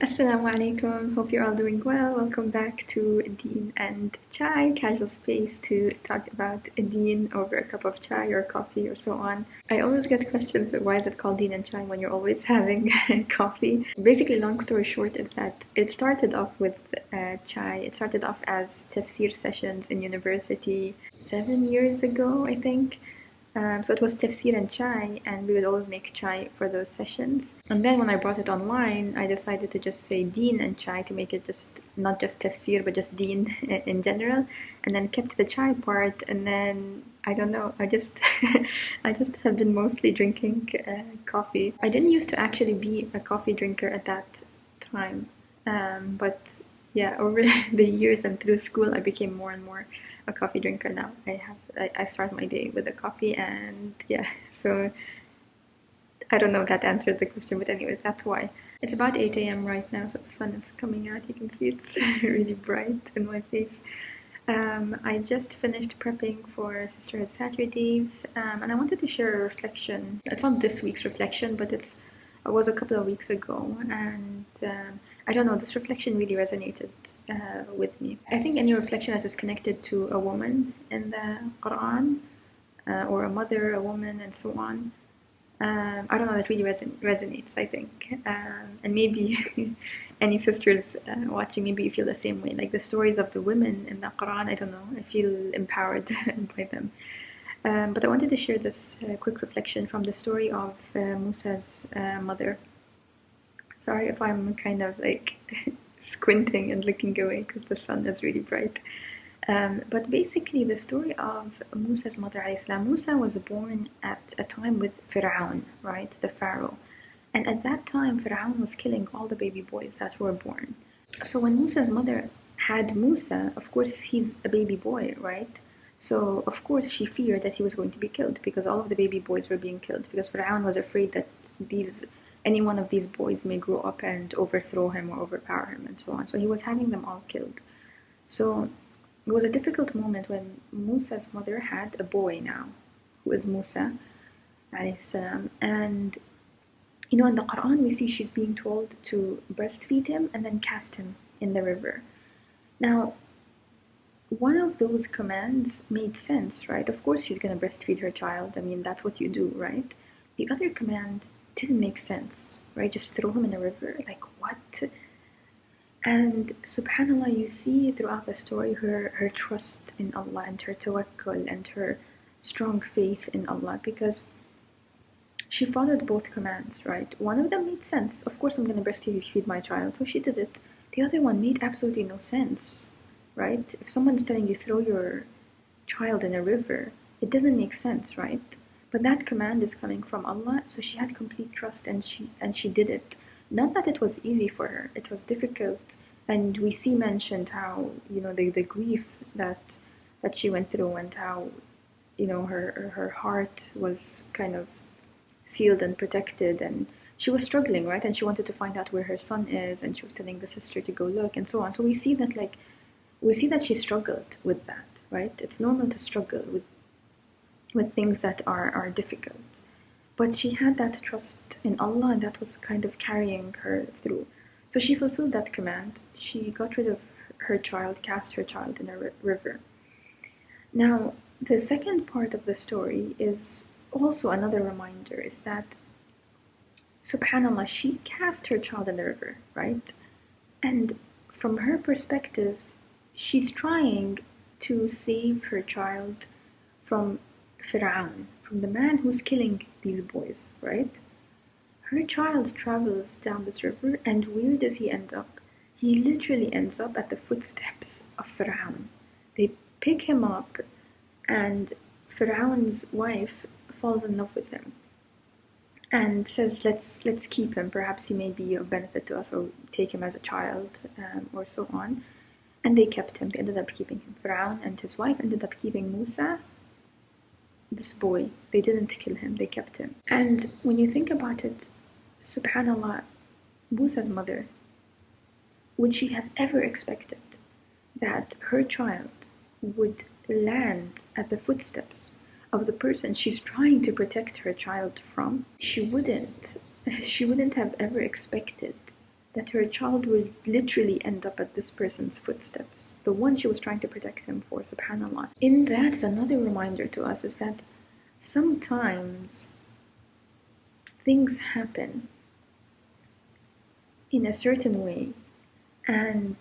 As-salamu Aleikum. Hope you're all doing well. Welcome back to Deen and Chai, casual space to talk about Deen over a cup of chai or coffee or so on. I always get questions why is it called Deen and Chai when you're always having coffee. Basically, long story short is that it started off with chai. It started off as tafsir sessions in university 7 years ago, I think. So it was tafsir and chai, and we would always make chai for those sessions. And then when I brought it online, I decided to just say deen and chai to make it just not just tafsir but just deen in general, and then kept the chai part. And then I don't know, I just I just have been mostly drinking coffee. I didn't used to actually be a coffee drinker at that time, but yeah, over the years and through school, I became more and more a coffee drinker now. I start my day with a coffee, and yeah, so I don't know if that answers the question, but anyways, that's why. It's about 8 a.m. right now, so the sun is coming out. You can see it's really bright in my face. I just finished prepping for Sisterhood Saturdays, and I wanted to share a reflection. It's not this week's reflection, but it was a couple of weeks ago, and I don't know, this reflection really resonated with me. I think any reflection that is connected to a woman in the Quran, or a mother, a woman, and so on, I don't know, that really resonates, I think. And maybe any sisters watching, maybe you feel the same way. Like the stories of the women in the Quran, I don't know, I feel empowered by them. But I wanted to share this quick reflection from the story of Musa's mother. Sorry if I'm kind of like squinting and looking away because the sun is really bright. But basically, the story of Musa's mother, Musa was born at a time with Fir'aun, right? The Pharaoh. And at that time, Fir'aun was killing all the baby boys that were born. So when Musa's mother had Musa, of course, he's a baby boy, right? So, of course, she feared that he was going to be killed because all of the baby boys were being killed because Fir'aun was afraid that any one of these boys may grow up and overthrow him or overpower him and so on. So he was having them all killed. So it was a difficult moment when Musa's mother had a boy now, who is Musa, alayhi salam. And in the Quran we see she's being told to breastfeed him and then cast him in the river. Now, one of those commands made sense, right? Of course she's going to breastfeed her child. I mean, that's what you do, right? The other command didn't make sense, right? Just throw him in a river. Like, what? And subhanAllah, you see throughout the story her trust in Allah and her tawakkul and her strong faith in Allah, because she followed both commands, right? One of them made sense. Of course I'm going to breastfeed my child, so she did it. The other one made absolutely no sense, right? If someone's telling you throw your child in a river, it doesn't make sense, right? But that command is coming from Allah, so she had complete trust and she did it. Not that it was easy for her, it was difficult. And we see mentioned how, the grief that she went through, and how, her heart was kind of sealed and protected, and she was struggling, right? And she wanted to find out where her son is, and she was telling the sister to go look and so on. So we see that she struggled with that, right? It's normal to struggle with things that are difficult. But she had that trust in Allah, and that was kind of carrying her through. So she fulfilled that command. She got rid of her child, cast her child in a river. Now, the second part of the story is also another reminder, is that, subhanAllah, she cast her child in the river, right? And from her perspective, she's trying to save her child from Fir'aun, from the man who's killing these boys, right? Her child travels down this river, and where does he end up? He literally ends up at the footsteps of Fir'aun. They pick him up, and Fir'aun's wife falls in love with him and says, let's keep him. Perhaps he may be of benefit to us, or take him as a child, or so on. And they kept him. They ended up keeping him. Fir'aun and his wife ended up keeping Musa, this boy. They didn't kill him, they kept him. And when you think about it, subhanAllah, Musa's mother, would she have ever expected that her child would land at the footsteps of the person she's trying to protect her child from? She wouldn't have ever expected that her child would literally end up at this person's footsteps, the one she was trying to protect him for, subhanAllah. In that is another reminder to us, is that sometimes things happen in a certain way, and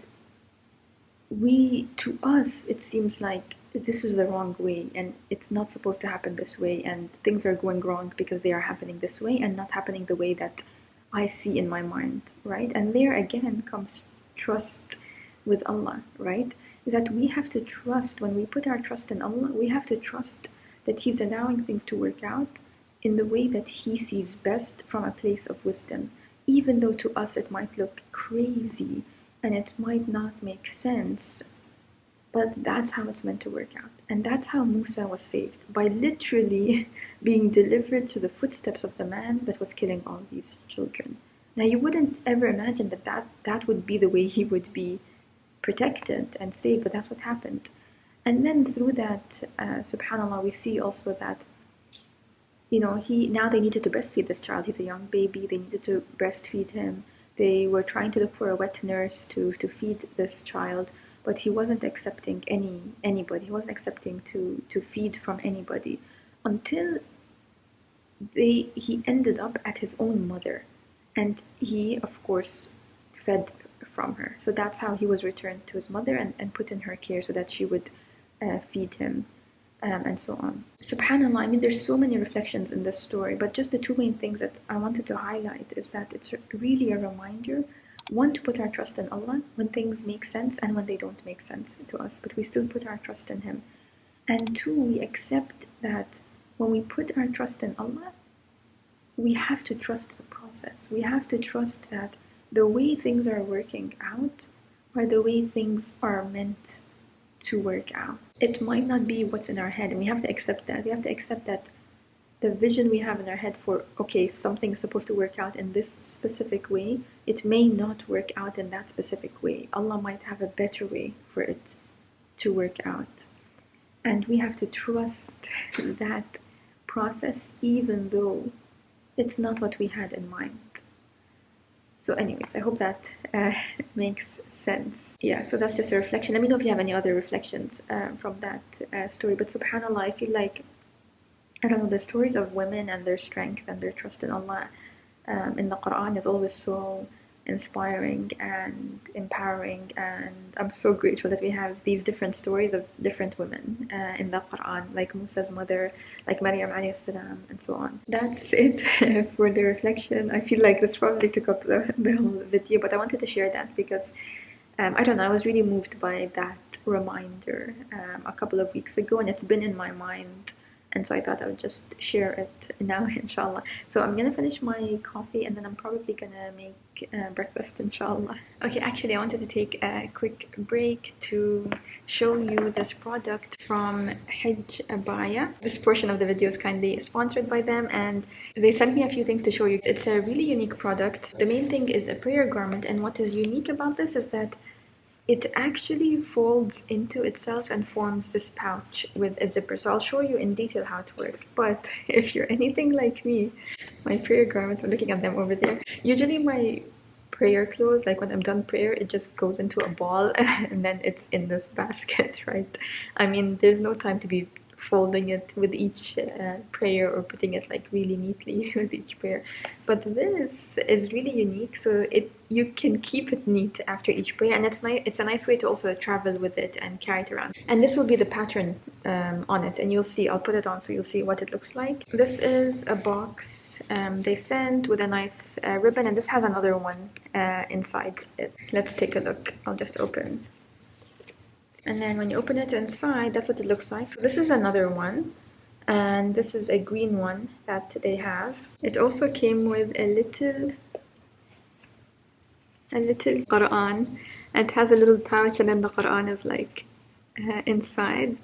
to us, it seems like this is the wrong way, and it's not supposed to happen this way, and things are going wrong because they are happening this way and not happening the way that I see in my mind, right? And there again comes trust with Allah, right? Is that we have to trust, when we put our trust in Allah, we have to trust that He's allowing things to work out in the way that He sees best from a place of wisdom, even though to us it might look crazy and it might not make sense, but that's how it's meant to work out. And that's how Musa was saved, by literally being delivered to the footsteps of the man that was killing all these children. Now, you wouldn't ever imagine that would be the way he would be protected and saved, but that's what happened. And then through that, subhanAllah, we see also that, now they needed to breastfeed this child. He's a young baby. They needed to breastfeed him. They were trying to look for a wet nurse to feed this child, but he wasn't accepting anybody. He wasn't accepting to feed from anybody until he ended up at his own mother, and he, of course, fed from her. So that's how he was returned to his mother and put in her care so that she would feed him. And so on. SubhanAllah, I mean, there's so many reflections in this story, but just the two main things that I wanted to highlight is that it's really a reminder, one, to put our trust in Allah when things make sense and when they don't make sense to us, but we still put our trust in Him. And two, we accept that when we put our trust in Allah, we have to trust the process. We have to trust that the way things are working out are the way things are meant to work out. It might not be what's in our head, and we have to accept that. We have to accept that the vision we have in our head for, okay, something's supposed to work out in this specific way, it may not work out in that specific way. Allah might have a better way for it to work out. And we have to trust that process even though it's not what we had in mind. So anyways, I hope that makes sense. Yeah, so that's just a reflection. Let me know if you have any other reflections from that story. But subhanAllah, I feel like, I don't know, the stories of women and their strength and their trust in Allah in the Quran is always so inspiring and empowering, and I'm so grateful that we have these different stories of different women in the Quran, like Musa's mother, like Maryam alayhi salam, and so on. That's it for the reflection. I feel like this probably took up the whole video, but I wanted to share that because I don't know, I was really moved by that reminder a couple of weeks ago, and it's been in my mind. And so I thought I would just share it now, inshallah. So I'm gonna finish my coffee and then I'm probably gonna make breakfast, inshallah. Okay, actually I wanted to take a quick break to show you this product from Hajj Abaya. This portion of the video is kindly sponsored by them, and they sent me a few things to show you. It's a really unique product. The main thing is a prayer garment, and what is unique about this is that it actually folds into itself and forms this pouch with a zipper. So I'll show you in detail how it works. But if you're anything like me, my prayer garments, I'm looking at them over there. Usually my prayer clothes, like when I'm done prayer, it just goes into a ball and then it's in this basket, right? I mean, there's no time to be folding it with each prayer or putting it like really neatly with each prayer. But this is really unique, so you can keep it neat after each prayer, and it's a nice way to also travel with it and carry it around. And this will be the pattern on it, and you'll see, I'll put it on so you'll see what it looks like. This is a box they sent with a nice ribbon, and this has another one inside it. Let's take a look. I'll just open. And then when you open it inside, that's what it looks like. So this is another one, and this is a green one that they have. It also came with a little Quran. It has a little pouch, and then the Quran is like inside.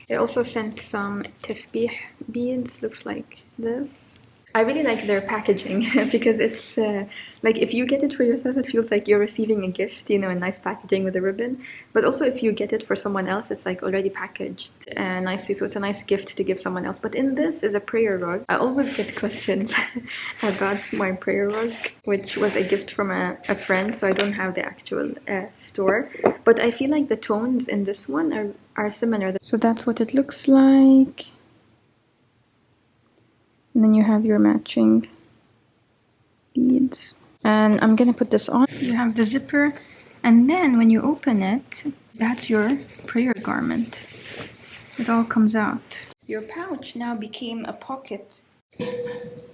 They also sent some tasbih beads, looks like this. I really like their packaging because it's like if you get it for yourself, it feels like you're receiving a gift, you know, a nice packaging with a ribbon. But also if you get it for someone else, it's like already packaged nicely, so it's a nice gift to give someone else. But in this is a prayer rug. I always get questions about my prayer rug, which was a gift from a friend, so I don't have the actual store. But I feel like the tones in this one are similar. So that's what it looks like. And then you have your matching beads. And I'm gonna put this on. You have the zipper, and then when you open it, that's your prayer garment. It all comes out. Your pouch now became a pocket.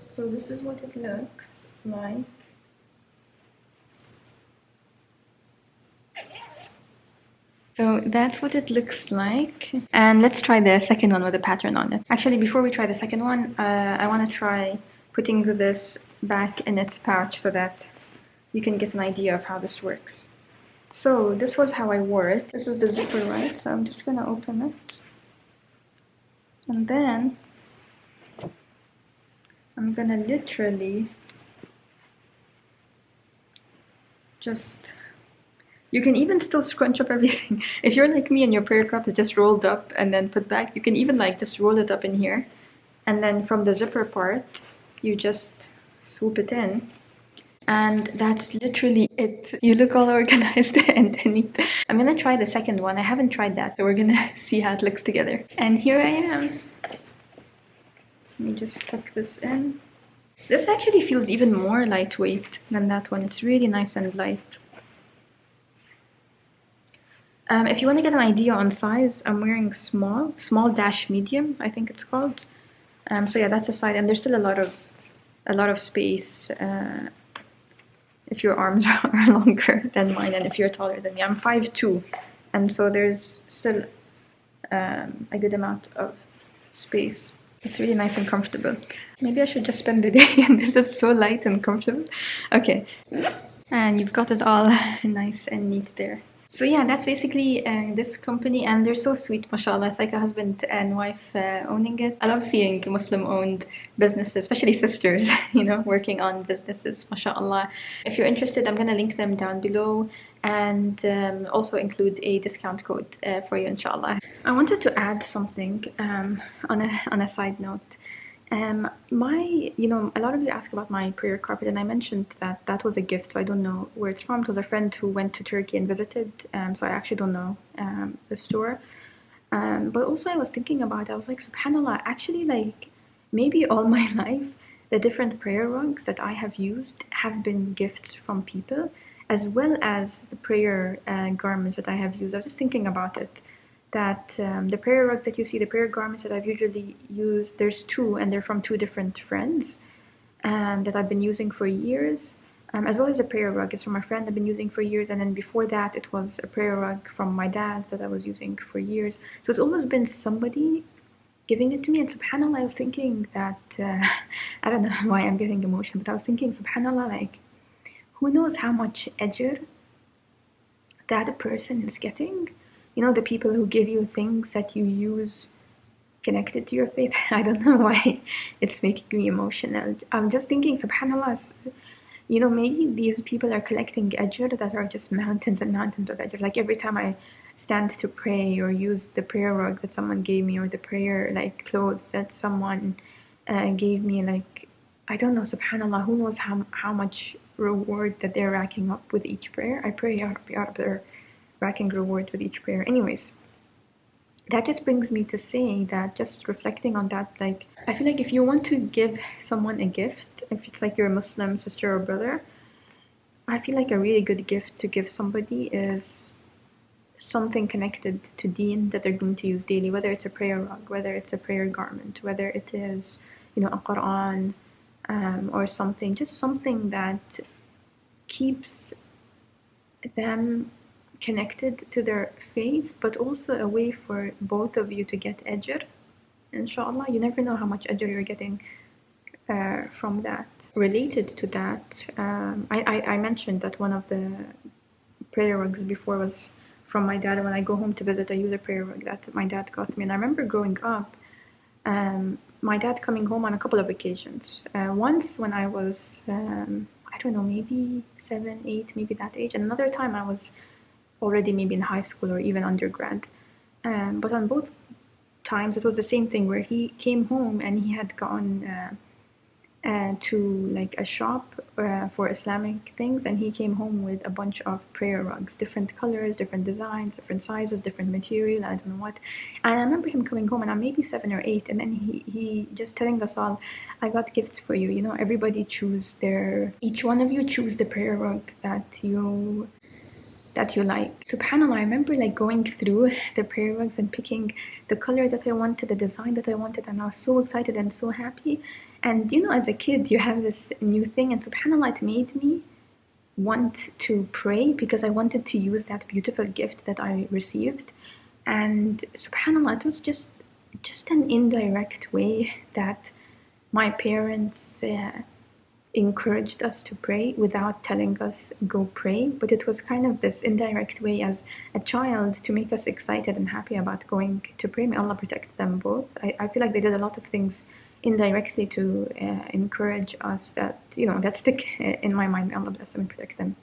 So this is what it looks like. So that's what it looks like. And let's try the second one with the pattern on it. Actually, before we try the second one, I want to try putting this back in its pouch so that you can get an idea of how this works. So this was how I wore it. This is the zipper, right? So I'm just gonna open it. And then I'm gonna literally just... You can even still scrunch up everything. If you're like me and your prayer cup is just rolled up and then put back, you can even like just roll it up in here. And then from the zipper part, you just swoop it in. And that's literally it. You look all organized and neat. I'm gonna try the second one. I haven't tried that, so we're gonna see how it looks together. And here I am. Let me just tuck this in. This actually feels even more lightweight than that one. It's really nice and light. If you want to get an idea on size, I'm wearing small dash medium, I think it's called. So yeah, that's a size, and there's still a lot of space if your arms are longer than mine, and if you're taller than me. I'm 5'2", and so there's still a good amount of space. It's really nice and comfortable. Maybe I should just spend the day, and this is so light and comfortable. Okay, and you've got it all nice and neat there. So yeah, that's basically this company, and they're so sweet, mashallah. It's like a husband and wife owning it. I love seeing Muslim-owned businesses, especially sisters, you know, working on businesses, mashallah. If you're interested, I'm gonna link them down below, and also include a discount code for you, inshallah. I wanted to add something on a side note. You know, a lot of you ask about my prayer carpet, and I mentioned that was a gift, so I don't know where it's from. It was a friend who went to Turkey and visited, so I actually don't know the store. But also I was thinking about it, I was like, subhanAllah, actually, like, maybe all my life, the different prayer rugs that I have used have been gifts from people, as well as the prayer garments that I have used. I was just thinking about it, that the prayer rug that you see, the prayer garments that I've usually used, there's two, and they're from two different friends that I've been using for years, as well as a prayer rug is from a friend I've been using for years, and then before that it was a prayer rug from my dad that I was using for years. So it's always been somebody giving it to me, and subhanAllah, I was thinking that, I don't know why I'm getting emotional, but I was thinking, subhanAllah, like, who knows how much ajr that person is getting? You know, the people who give you things that you use connected to your faith. I don't know why it's making me emotional. I'm just thinking, subhanAllah, you know, maybe these people are collecting ajr that are just mountains and mountains of ajr. Like every time I stand to pray or use the prayer rug that someone gave me, or the prayer like clothes that someone gave me, like, I don't know, subhanAllah, who knows how much reward that they're racking up with each prayer. I pray, Ya Rabbi, they're racking reward with each prayer. Anyways, that just brings me to say that, just reflecting on that, like, I feel like if you want to give someone a gift, if it's like your Muslim sister or brother, I feel like a really good gift to give somebody is something connected to deen that they're going to use daily, whether it's a prayer rug, whether it's a prayer garment, whether it is, you know, a Quran, or something, just something that keeps them connected to their faith, but also a way for both of you to get ajr, inshallah. You never know how much ajr you're getting from that. Related to that, I mentioned that one of the prayer rugs before was from my dad. When I go home to visit, I use a prayer rug that my dad got me. And I remember growing up, my dad coming home on a couple of occasions. Once when I was, I don't know, maybe 7, 8, maybe that age. And another time I was already maybe in high school or even undergrad. But on both times it was the same thing, where he came home and he had gone to like a shop for Islamic things, and he came home with a bunch of prayer rugs, different colors, different designs, different sizes, different material, I don't know what. And I remember him coming home, and I'm maybe 7 or 8, and then he just telling us all, I got gifts for you, you know, everybody choose each one of you choose the prayer rug that you like. SubhanAllah, I remember like going through the prayer rugs and picking the color that I wanted, the design that I wanted, and I was so excited and so happy. And you know, as a kid, you have this new thing, and SubhanAllah, it made me want to pray because I wanted to use that beautiful gift that I received. And SubhanAllah, it was just an indirect way that my parents encouraged us to pray without telling us go pray, but it was kind of this indirect way as a child to make us excited and happy about going to pray. May Allah protect them both. I feel like they did a lot of things indirectly to encourage us that, you know, that stick in my mind. May Allah bless them and protect them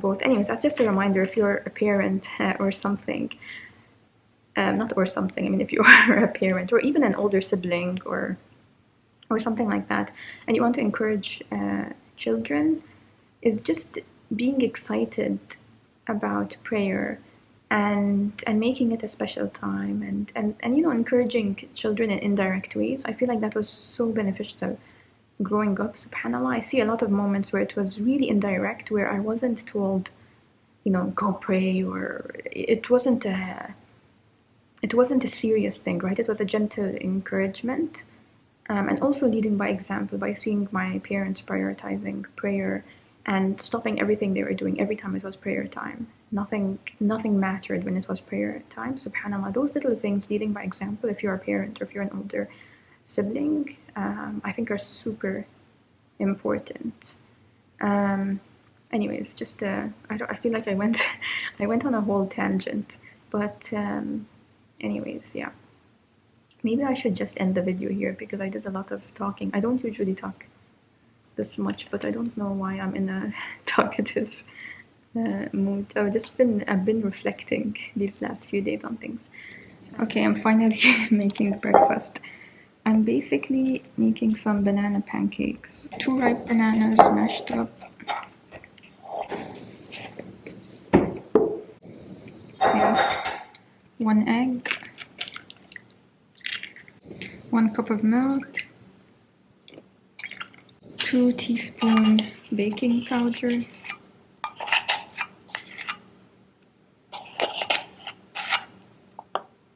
both. Anyways, that's just a reminder, if you're a parent or something, not or something, I mean if you are a parent or even an older sibling or something like that, and you want to encourage children, is just being excited about prayer and making it a special time, and you know, encouraging children in indirect ways. I feel like that was so beneficial growing up. SubhanAllah, I see a lot of moments where it was really indirect, where I wasn't told, you know, go pray, or it wasn't a serious thing, right? It was a gentle encouragement. And also leading by example, by seeing my parents prioritizing prayer and stopping everything they were doing every time it was prayer time. Nothing mattered when it was prayer time. SubhanAllah, those little things, leading by example, if you're a parent or if you're an older sibling, I think are super important. Anyways, just I feel like I went on a whole tangent, but anyways, yeah. Maybe I should just end the video here because I did a lot of talking. I don't usually talk this much, but I don't know why I'm in a talkative mood. I've been reflecting these last few days on things. Okay, I'm finally making breakfast. I'm basically making some banana pancakes. 2 ripe bananas mashed up. Yeah. 1 egg. 1 cup of milk, 2 teaspoons baking powder,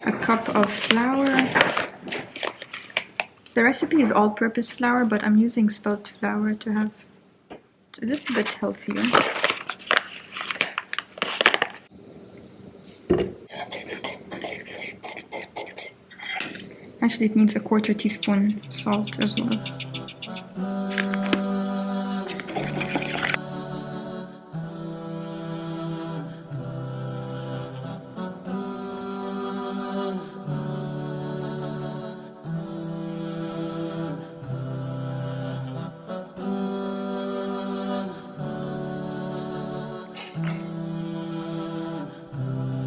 a cup of flour. The recipe is all-purpose flour, but I'm using spelt flour to have it a little bit healthier. Actually, it needs a 1/4 teaspoon salt as well.